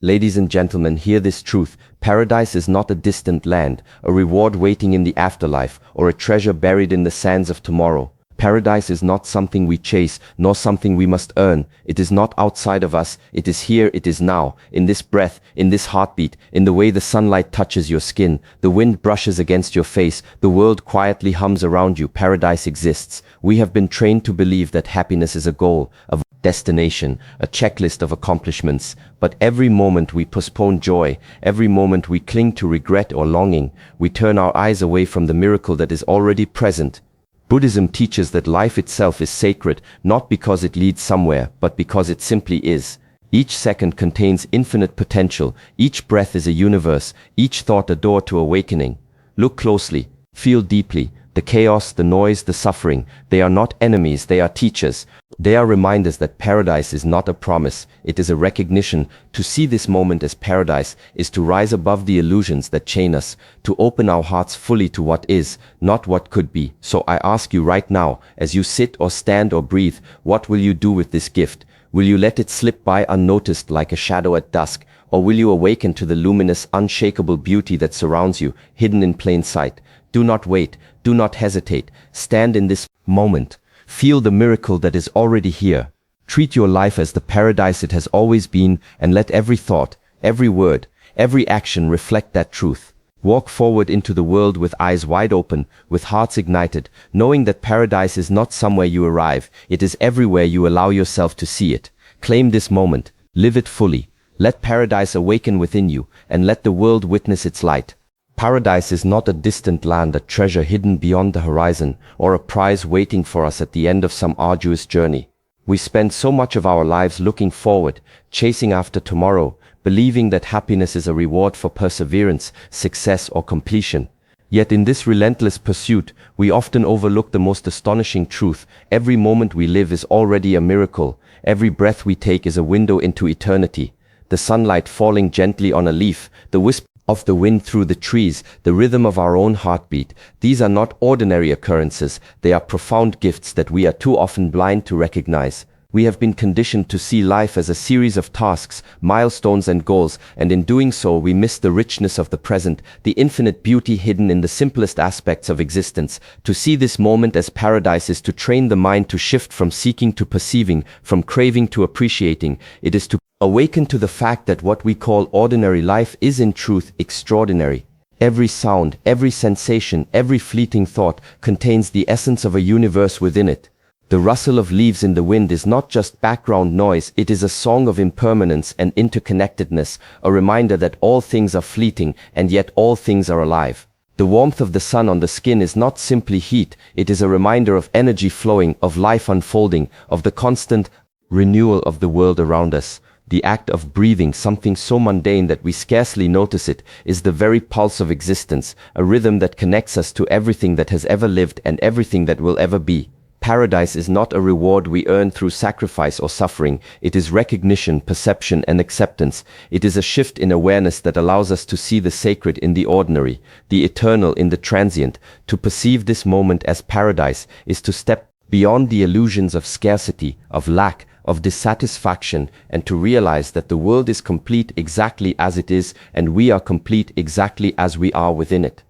Ladies and gentlemen, hear this truth. Paradise is not a distant land, a reward waiting in the afterlife, or a treasure buried in the sands of tomorrow. Paradise is not something we chase, nor something we must earn. It is not outside of us. It is here, it is now, in this breath, in this heartbeat, in the way the sunlight touches your skin, the wind brushes against your face, the world quietly hums around you. Paradise exists. We have been trained to believe that happiness is a goal, a destination, a checklist of accomplishments. But every moment we postpone joy, every moment we cling to regret or longing, we turn our eyes away from the miracle that is already present. Buddhism teaches that life itself is sacred, not because it leads somewhere, but because it simply is. Each second contains infinite potential, each breath is a universe, each thought a door to awakening. Look closely, feel deeply. The chaos, the noise, the suffering, they are not enemies, they are teachers. They are reminders that paradise is not a promise, it is a recognition. To see this moment as paradise is to rise above the illusions that chain us, to open our hearts fully to what is, not what could be. So I ask you right now, as you sit or stand or breathe, what will you do with this gift? Will you let it slip by unnoticed like a shadow at dusk, or will you awaken to the luminous, unshakable beauty that surrounds you, hidden in plain sight? Do not wait, do not hesitate, stand in this moment. Feel the miracle that is already here. Treat your life as the paradise it has always been, and let every thought, every word, every action reflect that truth. Walk forward into the world with eyes wide open, with hearts ignited, knowing that paradise is not somewhere you arrive, it is everywhere you allow yourself to see it. Claim this moment, live it fully. Let paradise awaken within you, and let the world witness its light. Paradise is not a distant land, a treasure hidden beyond the horizon, or a prize waiting for us at the end of some arduous journey. We spend so much of our lives looking forward, chasing after tomorrow, believing that happiness is a reward for perseverance, success, or completion. Yet in this relentless pursuit, we often overlook the most astonishing truth. Every moment we live is already a miracle. Every breath we take is a window into eternity. The sunlight falling gently on a leaf, the whisper of the wind through the trees, the rhythm of our own heartbeat. These are not ordinary occurrences, they are profound gifts that we are too often blind to recognize. We have been conditioned to see life as a series of tasks, milestones and goals, and in doing so we miss the richness of the present, the infinite beauty hidden in the simplest aspects of existence. To see this moment as paradise is to train the mind to shift from seeking to perceiving, from craving to appreciating. It is to awaken to the fact that what we call ordinary life is in truth extraordinary. Every sound, every sensation, every fleeting thought contains the essence of a universe within it. The rustle of leaves in the wind is not just background noise, it is a song of impermanence and interconnectedness, a reminder that all things are fleeting and yet all things are alive. The warmth of the sun on the skin is not simply heat, it is a reminder of energy flowing, of life unfolding, of the constant renewal of the world around us. The act of breathing, something so mundane that we scarcely notice it, is the very pulse of existence, a rhythm that connects us to everything that has ever lived and everything that will ever be. Paradise is not a reward we earn through sacrifice or suffering. It is recognition, perception, and acceptance. It is a shift in awareness that allows us to see the sacred in the ordinary, the eternal in the transient. To perceive this moment as paradise is to step beyond the illusions of scarcity, of lack, of dissatisfaction, and to realize that the world is complete exactly as it is, and we are complete exactly as we are within it.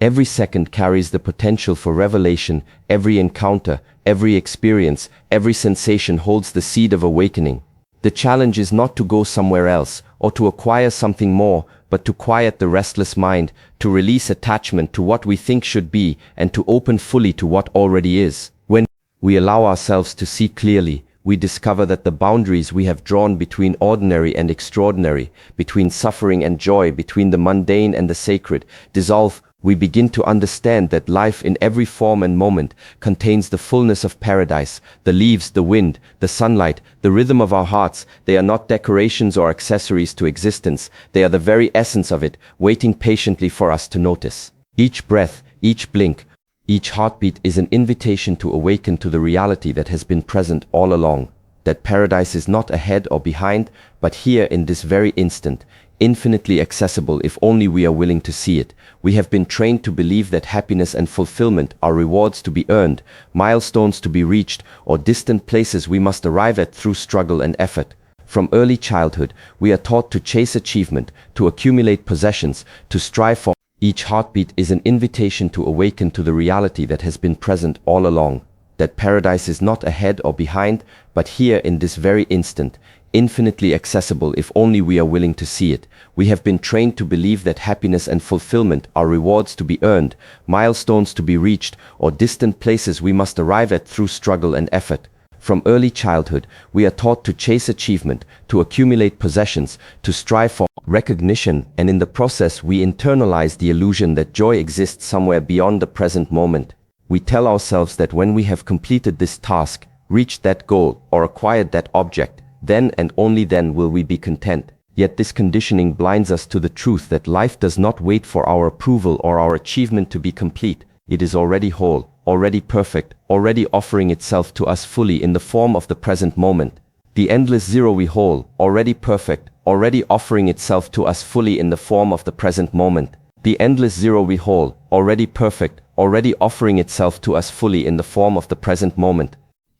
Every second carries the potential for revelation, every encounter, every experience, every sensation holds the seed of awakening. The challenge is not to go somewhere else, or to acquire something more, but to quiet the restless mind, to release attachment to what we think should be, and to open fully to what already is. When we allow ourselves to see clearly, we discover that the boundaries we have drawn between ordinary and extraordinary, between suffering and joy, between the mundane and the sacred, dissolve. We begin to understand that life in every form and moment contains the fullness of paradise. The leaves, the wind, the sunlight, the rhythm of our hearts, they are not decorations or accessories to existence. They are the very essence of it, waiting patiently for us to notice. Each breath, each blink, each heartbeat is an invitation to awaken to the reality that has been present all along, that paradise is not ahead or behind, but here in this very instant, infinitely accessible if only we are willing to see it. We have been trained to believe that happiness and fulfillment are rewards to be earned, milestones to be reached, or distant places we must arrive at through struggle and effort. From early childhood, we are taught to chase achievement, to accumulate possessions, to strive for. Each heartbeat is an invitation to awaken to the reality that has been present all along, that paradise is not ahead or behind, but here in this very instant, infinitely accessible if only we are willing to see it. We have been trained to believe that happiness and fulfillment are rewards to be earned, milestones to be reached, or distant places we must arrive at through struggle and effort. From early childhood, we are taught to chase achievement, to accumulate possessions, to strive for recognition, and in the process we internalize the illusion that joy exists somewhere beyond the present moment. We tell ourselves that when we have completed this task, reached that goal, or acquired that object, then and only then will we be content. Yet this conditioning blinds us to the truth that life does not wait for our approval or our achievement to be complete. It is already whole, already perfect, already offering itself to us fully in the form of the present moment. The endless zero we hold, already perfect, already offering itself to us fully in the form of the present moment. The endless zero we hold, already perfect, already offering itself to us fully in the form of the present moment.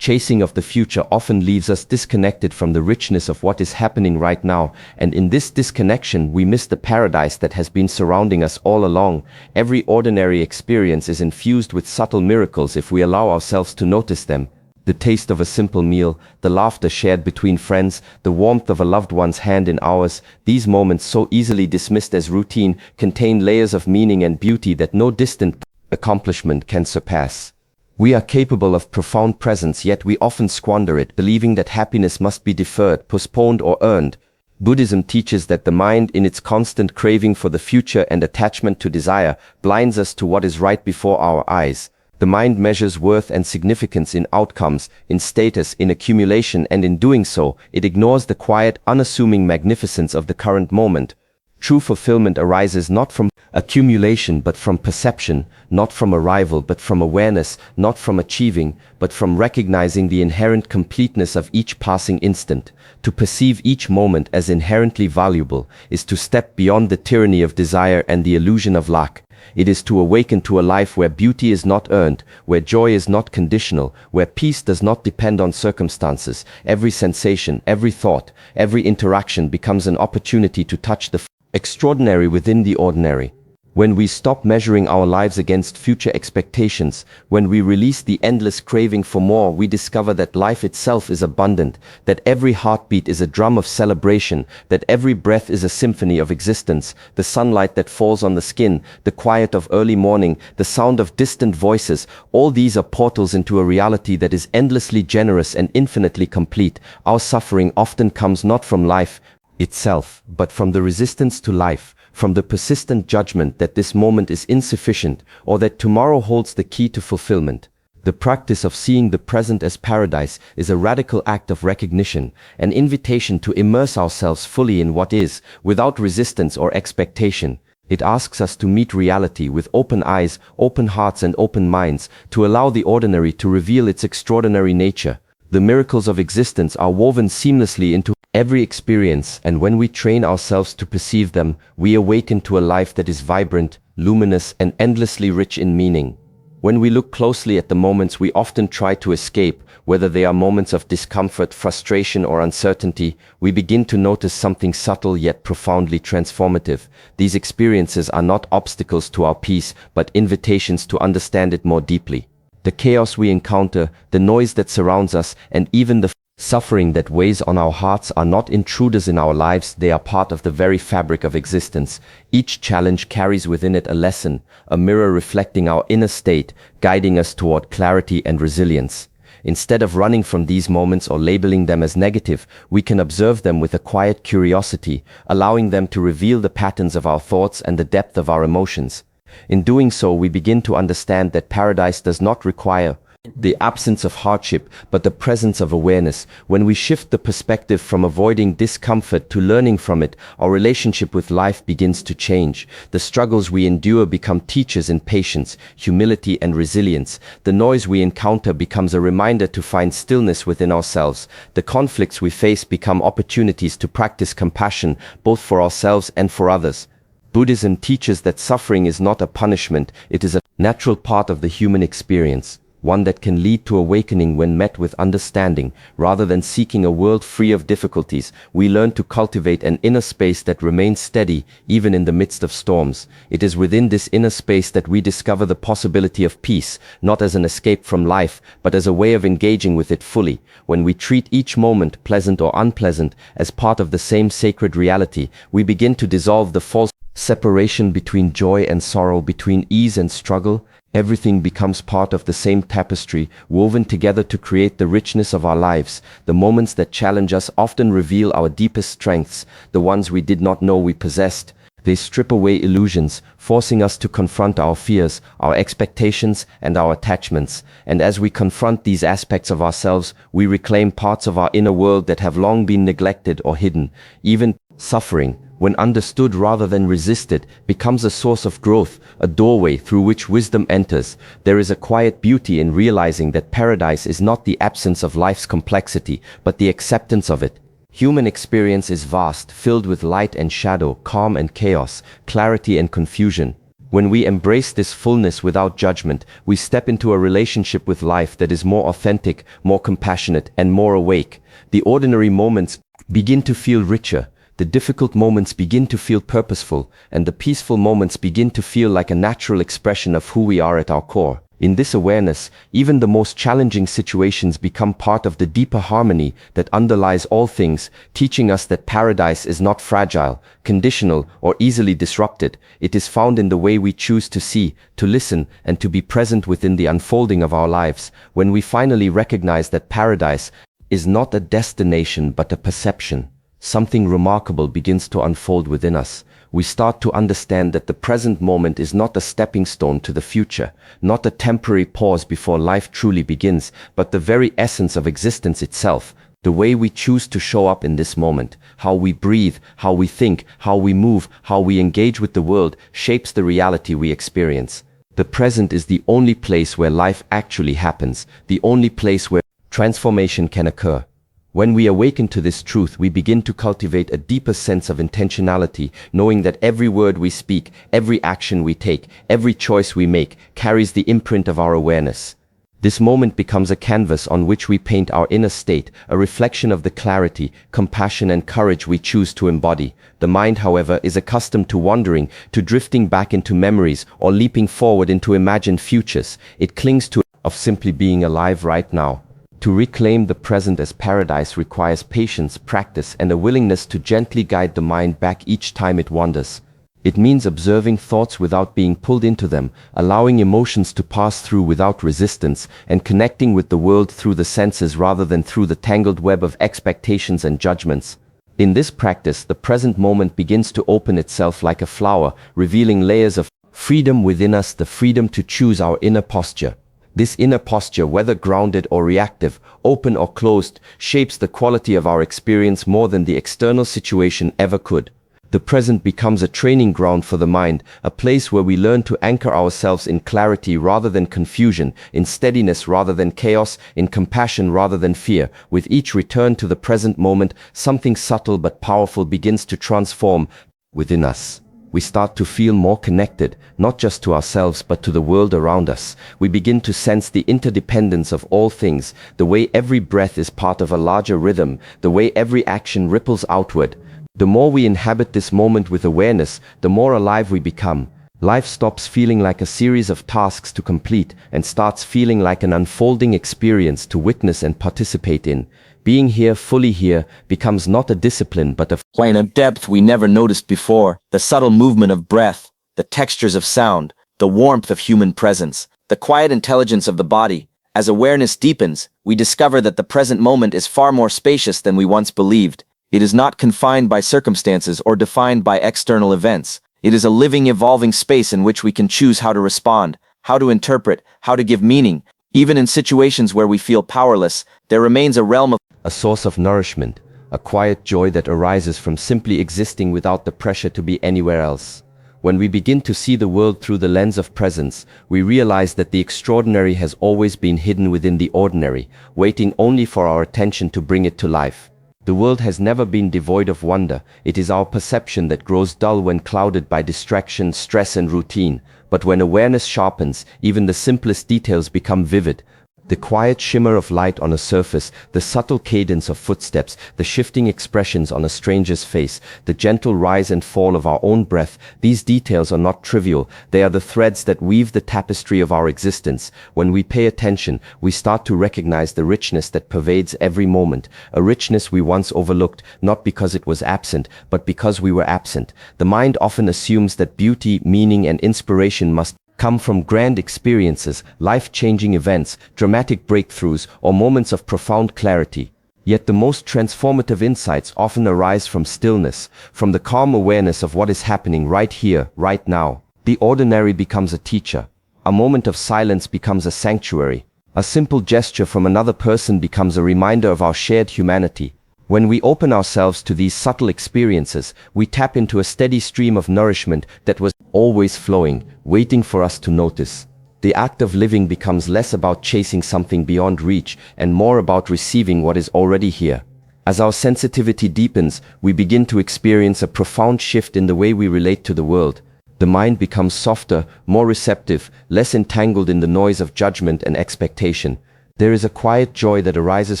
Chasing of the future often leaves us disconnected from the richness of what is happening right now, and in this disconnection we miss the paradise that has been surrounding us all along. Every ordinary experience is infused with subtle miracles if we allow ourselves to notice them. The taste of a simple meal, the laughter shared between friends, the warmth of a loved one's hand in ours, these moments so easily dismissed as routine contain layers of meaning and beauty that no distant accomplishment can surpass. We are capable of profound presence, yet we often squander it, believing that happiness must be deferred, postponed, or earned. Buddhism teaches that the mind, in its constant craving for the future and attachment to desire, blinds us to what is right before our eyes. The mind measures worth and significance in outcomes, in status, in accumulation, and in doing so, it ignores the quiet, unassuming magnificence of the current moment. True fulfillment arises not from accumulation but from perception, not from arrival but from awareness, not from achieving but from recognizing the inherent completeness of each passing instant. To perceive each moment as inherently valuable is to step beyond the tyranny of desire and the illusion of lack. It is to awaken to a life where beauty is not earned, where joy is not conditional, where peace does not depend on circumstances. Every sensation, every thought, every interaction becomes an opportunity to touch the extraordinary within the ordinary. When we stop measuring our lives against future expectations, when we release the endless craving for more, we discover that life itself is abundant, that every heartbeat is a drum of celebration, that every breath is a symphony of existence. The sunlight that falls on the skin, the quiet of early morning, the sound of distant voices, all these are portals into a reality that is endlessly generous and infinitely complete. Our suffering often comes not from life itself, but from the resistance to life, from the persistent judgment that this moment is insufficient or that tomorrow holds the key to fulfillment. The practice of seeing the present as paradise is a radical act of recognition, an invitation to immerse ourselves fully in what is, without resistance or expectation. It asks us to meet reality with open eyes, open hearts, and open minds, to allow the ordinary to reveal its extraordinary nature. The miracles of existence are woven seamlessly into every experience, and when we train ourselves to perceive them, we awaken to a life that is vibrant, luminous, and endlessly rich in meaning. When we look closely at the moments we often try to escape, whether they are moments of discomfort, frustration, or uncertainty, we begin to notice something subtle yet profoundly transformative. These experiences are not obstacles to our peace, but invitations to understand it more deeply. The chaos we encounter, the noise that surrounds us, and even the suffering that weighs on our hearts are not intruders in our lives, they are part of the very fabric of existence. Each challenge carries within it a lesson, a mirror reflecting our inner state, guiding us toward clarity and resilience. Instead of running from these moments or labeling them as negative, we can observe them with a quiet curiosity, allowing them to reveal the patterns of our thoughts and the depth of our emotions. In doing so, we begin to understand that paradise does not require the absence of hardship, but the presence of awareness. When we shift the perspective from avoiding discomfort to learning from it, our relationship with life begins to change. The struggles we endure become teachers in patience, humility, and resilience. The noise we encounter becomes a reminder to find stillness within ourselves. The conflicts we face become opportunities to practice compassion, both for ourselves and for others. Buddhism teaches that suffering is not a punishment, it is a natural part of the human experience. one that can lead to awakening when met with understanding. Rather than seeking a world free of difficulties, we learn to cultivate an inner space that remains steady even in the midst of storms. It is within this inner space that we discover the possibility of peace, not as an escape from life, but as a way of engaging with it fully. When we treat each moment, pleasant or unpleasant, as part of the same sacred reality, we begin to dissolve the false separation between joy and sorrow, between ease and struggle. Everything becomes part of the same tapestry, woven together to create the richness of our lives. The moments that challenge us often reveal our deepest strengths, the ones we did not know we possessed. They strip away illusions, forcing us to confront our fears, our expectations, and our attachments. And as we confront these aspects of ourselves, we reclaim parts of our inner world that have long been neglected or hidden. Even suffering, when understood rather than resisted, becomes a source of growth, a doorway through which wisdom enters. There is a quiet beauty in realizing that paradise is not the absence of life's complexity, but the acceptance of it. Human experience is vast, filled with light and shadow, calm and chaos, clarity and confusion. When we embrace this fullness without judgment, we step into a relationship with life that is more authentic, more compassionate, and more awake. The ordinary moments begin to feel richer. The difficult moments begin to feel purposeful, and the peaceful moments begin to feel like a natural expression of who we are at our core. In this awareness, even the most challenging situations become part of the deeper harmony that underlies all things, teaching us that paradise is not fragile, conditional, or easily disrupted. It is found in the way we choose to see, to listen, and to be present within the unfolding of our lives. When we finally recognize that paradise is not a destination but a perception, something remarkable begins to unfold within us. We start to understand that the present moment is not a stepping stone to the future, not a temporary pause before life truly begins, but the very essence of existence itself. The way we choose to show up in this moment, how we breathe, how we think, how we move, how we engage with the world, shapes the reality we experience. The present is the only place where life actually happens, the only place where transformation can occur. When we awaken to this truth, we begin to cultivate a deeper sense of intentionality, knowing that every word we speak, every action we take, every choice we make carries the imprint of our awareness. This moment becomes a canvas on which we paint our inner state, a reflection of the clarity, compassion, and courage we choose to embody. The mind, however, is accustomed to wandering, to drifting back into memories or leaping forward into imagined futures. It clings to of simply being alive right now. To reclaim the present as paradise requires patience, practice, and a willingness to gently guide the mind back each time it wanders. It means observing thoughts without being pulled into them, allowing emotions to pass through without resistance, and connecting with the world through the senses rather than through the tangled web of expectations and judgments. In this practice, the present moment begins to open itself like a flower, revealing layers of freedom within us, the freedom to choose our inner posture. This inner posture, whether grounded or reactive, open or closed, shapes the quality of our experience more than the external situation ever could. The present becomes a training ground for the mind, a place where we learn to anchor ourselves in clarity rather than confusion, in steadiness rather than chaos, in compassion rather than fear. With each return to the present moment, something subtle but powerful begins to transform within us. We start to feel more connected, not just to ourselves but to the world around us. We begin to sense the interdependence of all things, the way every breath is part of a larger rhythm, the way every action ripples outward. The more we inhabit this moment with awareness, the more alive we become. Life stops feeling like a series of tasks to complete and starts feeling like an unfolding experience to witness and participate in. Being here, fully here, becomes not a discipline but a plane of depth we never noticed before. The subtle movement of breath, the textures of sound, the warmth of human presence, the quiet intelligence of the body. As awareness deepens, we discover that the present moment is far more spacious than we once believed. It is not confined by circumstances or defined by external events. It is a living, evolving space in which we can choose how to respond, how to interpret, how to give meaning. Even in situations where we feel powerless, there remains a realm of a source of nourishment, a quiet joy that arises from simply existing without the pressure to be anywhere else. When we begin to see the world through the lens of presence, we realize that the extraordinary has always been hidden within the ordinary, waiting only for our attention to bring it to life. The world has never been devoid of wonder. It is our perception that grows dull when clouded by distraction, stress, and routine. But when awareness sharpens, even the simplest details become vivid. The quiet shimmer of light on a surface, the subtle cadence of footsteps, the shifting expressions on a stranger's face, the gentle rise and fall of our own breath, these details are not trivial. They are the threads that weave the tapestry of our existence. When we pay attention, we start to recognize the richness that pervades every moment, a richness we once overlooked, not because it was absent, but because we were absent. The mind often assumes that beauty, meaning, and inspiration must come from grand experiences, life-changing events, dramatic breakthroughs, or moments of profound clarity. Yet the most transformative insights often arise from stillness, from the calm awareness of what is happening right here, right now. The ordinary becomes a teacher. A moment of silence becomes a sanctuary. A simple gesture from another person becomes a reminder of our shared humanity. When we open ourselves to these subtle experiences, we tap into a steady stream of nourishment that was always flowing, waiting for us to notice. The act of living becomes less about chasing something beyond reach and more about receiving what is already here. As our sensitivity deepens, we begin to experience a profound shift in the way we relate to the world. The mind becomes softer, more receptive, less entangled in the noise of judgment and expectation. There is a quiet joy that arises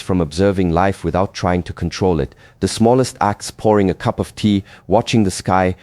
from observing life without trying to control it. The smallest acts, pouring a cup of tea, watching the sky,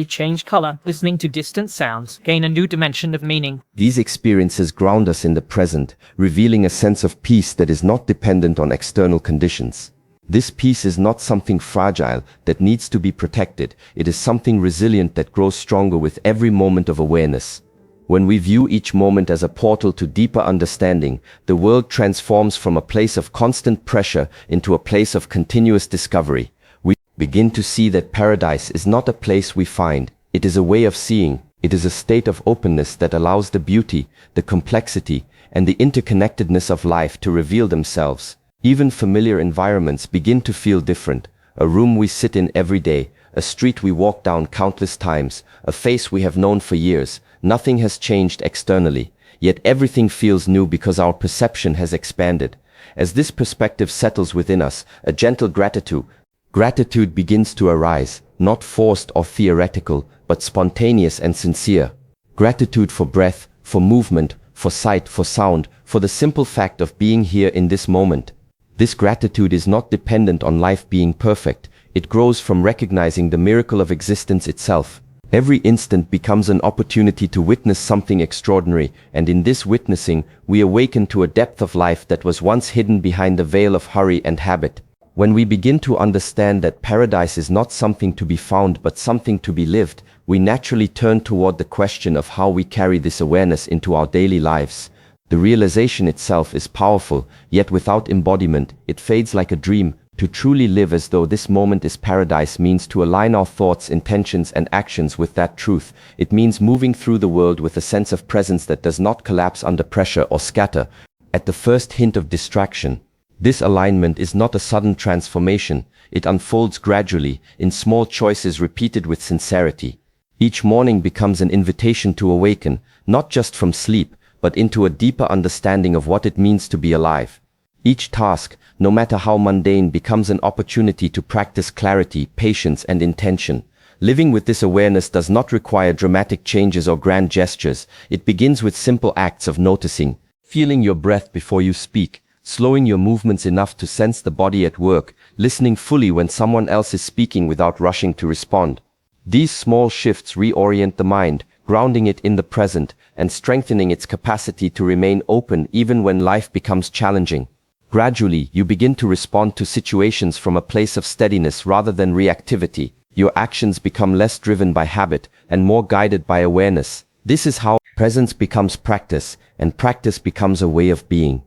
change color, listening to distant sounds, gain a new dimension of meaning. These experiences ground us in the present, revealing a sense of peace that is not dependent on external conditions. This peace is not something fragile that needs to be protected. It is something resilient that grows stronger with every moment of awareness. When we view each moment as a portal to deeper understanding, the world transforms from a place of constant pressure into a place of continuous discovery. We begin to see that paradise is not a place we find, it is a way of seeing. It is a state of openness that allows the beauty, the complexity, and the interconnectedness of life to reveal themselves. Even familiar environments begin to feel different. A room we sit in every day, a street we walk down countless times, a face we have known for years. Nothing has changed externally, yet everything feels new because our perception has expanded. As this perspective settles within us, a gentle gratitude begins to arise, not forced or theoretical, but spontaneous and sincere. Gratitude for breath, for movement, for sight, for sound, for the simple fact of being here in this moment. This gratitude is not dependent on life being perfect. It grows from recognizing the miracle of existence itself. Every instant becomes an opportunity to witness something extraordinary, and in this witnessing, we awaken to a depth of life that was once hidden behind the veil of hurry and habit. When we begin to understand that paradise is not something to be found but something to be lived, we naturally turn toward the question of how we carry this awareness into our daily lives. The realization itself is powerful, yet without embodiment, it fades like a dream. To truly live as though this moment is paradise means to align our thoughts, intentions, and actions with that truth. It means moving through the world with a sense of presence that does not collapse under pressure or scatter at the first hint of distraction. This alignment is not a sudden transformation. It unfolds gradually, in small choices repeated with sincerity. Each morning becomes an invitation to awaken, not just from sleep, but into a deeper understanding of what it means to be alive. Each task, no matter how mundane, becomes an opportunity to practice clarity, patience, and intention. Living with this awareness does not require dramatic changes or grand gestures. It begins with simple acts of noticing, feeling your breath before you speak, slowing your movements enough to sense the body at work, listening fully when someone else is speaking without rushing to respond. These small shifts reorient the mind, grounding it in the present, and strengthening its capacity to remain open even when life becomes challenging. Gradually, you begin to respond to situations from a place of steadiness rather than reactivity. Your actions become less driven by habit and more guided by awareness. This is how presence becomes practice, and practice becomes a way of being.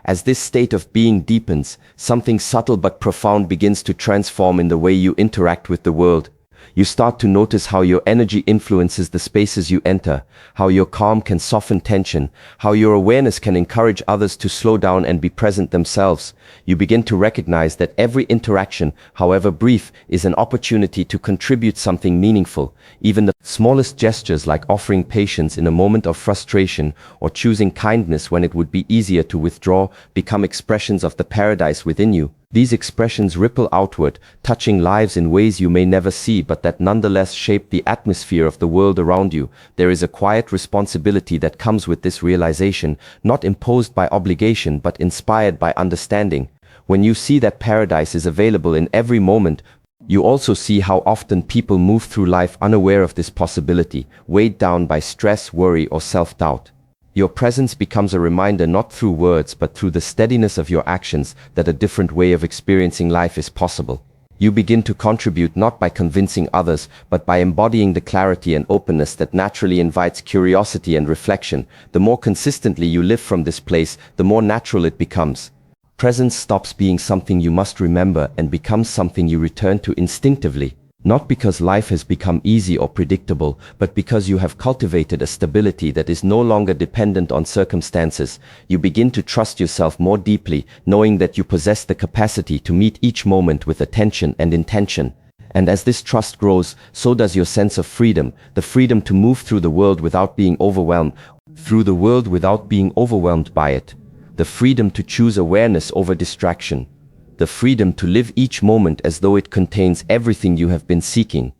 As this state of being deepens, something subtle but profound begins to transform in the way you interact with the world. You start to notice how your energy influences the spaces you enter, how your calm can soften tension, how your awareness can encourage others to slow down and be present themselves. You begin to recognize that every interaction, however brief, is an opportunity to contribute something meaningful. Even the smallest gestures, like offering patience in a moment of frustration or choosing kindness when it would be easier to withdraw, become expressions of the paradise within you. These expressions ripple outward, touching lives in ways you may never see but that nonetheless shape the atmosphere of the world around you. There is a quiet responsibility that comes with this realization, not imposed by obligation but inspired by understanding. When you see that paradise is available in every moment, you also see how often people move through life unaware of this possibility, weighed down by stress, worry, or self-doubt. Your presence becomes a reminder not through words but through the steadiness of your actions that a different way of experiencing life is possible. You begin to contribute not by convincing others but by embodying the clarity and openness that naturally invites curiosity and reflection. The more consistently you live from this place, the more natural it becomes. Presence stops being something you must remember and becomes something you return to instinctively. Not because life has become easy or predictable, but because you have cultivated a stability that is no longer dependent on circumstances. You begin to trust yourself more deeply, knowing that you possess the capacity to meet each moment with attention and intention. And as this trust grows, so does your sense of freedom, the freedom to move through the world without being overwhelmed, by it. The freedom to choose awareness over distraction. The freedom to live each moment as though it contains everything you have been seeking.